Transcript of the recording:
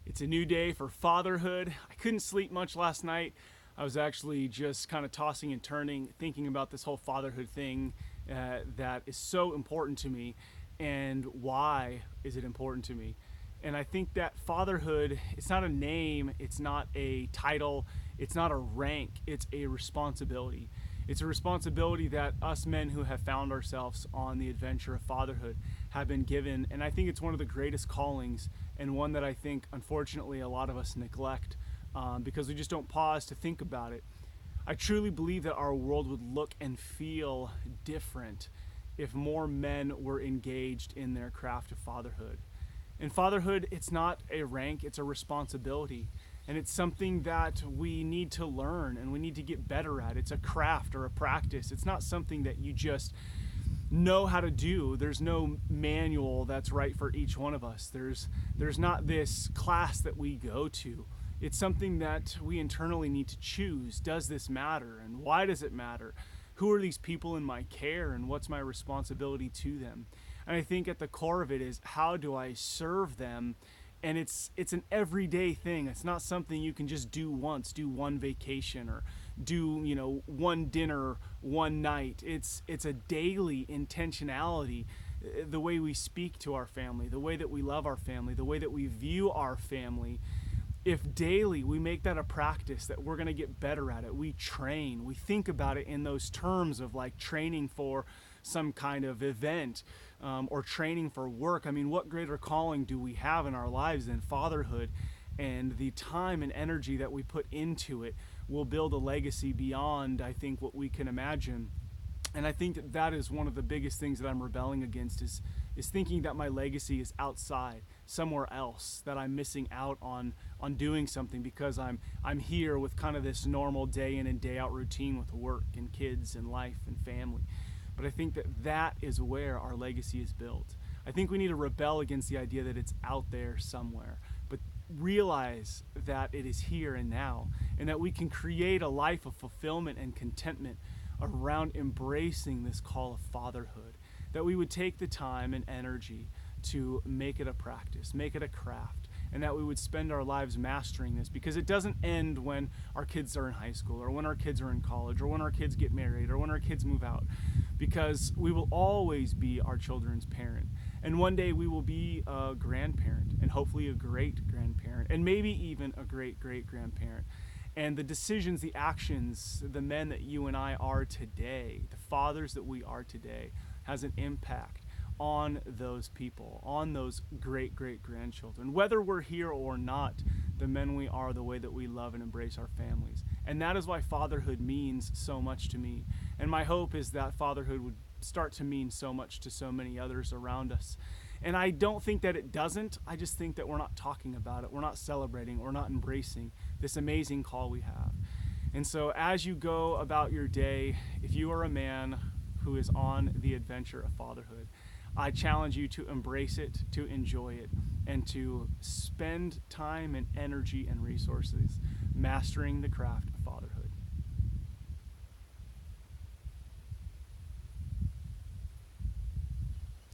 It's a new day for fatherhood. I couldn't sleep much last night. I was actually just kind of tossing and turning, thinking about this whole fatherhood thing that is so important to me, and why is it important to me. And I think that fatherhood, it's not a name, it's not a title, it's not a rank, it's a responsibility. It's a responsibility that us men who have found ourselves on the adventure of fatherhood have been given. And I think it's one of the greatest callings, and one that I think, unfortunately, a lot of us neglect because we just don't pause to think about it. I truly believe that our world would look and feel different if more men were engaged in their craft of fatherhood. And fatherhood, it's not a rank, it's a responsibility. And it's something that we need to learn and we need to get better at. It's a craft or a practice. It's not something that you just know how to do. There's no manual that's right for each one of us. There's not this class that we go to. It's something that we internally need to choose. Does this matter? And why does it matter? Who are these people in my care, and what's my responsibility to them? And I think at the core of it is, how do I serve them? And it's an everyday thing. It's not something you can just do once, do one vacation, or do, one dinner, one night. It's a daily intentionality. The way we speak to our family, the way that we love our family, the way that we view our family. If daily we make that a practice, that we're going to get better at it, we train, we think about it in those terms of like training for some kind of event or training for work. I mean, what greater calling do we have in our lives than fatherhood? And the time and energy that we put into it will build a legacy beyond, I think, what we can imagine. And I think that is one of the biggest things that I'm rebelling against is thinking that my legacy is outside, somewhere else, that I'm missing out on doing something because I'm here with kind of this normal day in and day out routine with work and kids and life and family. But I think that is where our legacy is built. I think we need to rebel against the idea that it's out there somewhere, but realize that it is here and now, and that we can create a life of fulfillment and contentment around embracing this call of fatherhood, that we would take the time and energy to make it a practice, make it a craft, and that we would spend our lives mastering this, because it doesn't end when our kids are in high school, or when our kids are in college, or when our kids get married, or when our kids move out, because we will always be our children's parent. And one day we will be a grandparent, and hopefully a great grandparent, and maybe even a great great grandparent. And the decisions, the actions, the men that you and I are today, the fathers that we are today, has an impact on those people, on those great great grandchildren. Whether we're here or not, the men we are, the way that we love and embrace our families. And that is why fatherhood means so much to me. And my hope is that fatherhood would start to mean so much to so many others around us. And I don't think that it doesn't. I just think that we're not talking about it. We're not celebrating. We're not embracing this amazing call we have. And so as you go about your day, if you are a man who is on the adventure of fatherhood, I challenge you to embrace it, to enjoy it, and to spend time and energy and resources mastering the craft of fatherhood.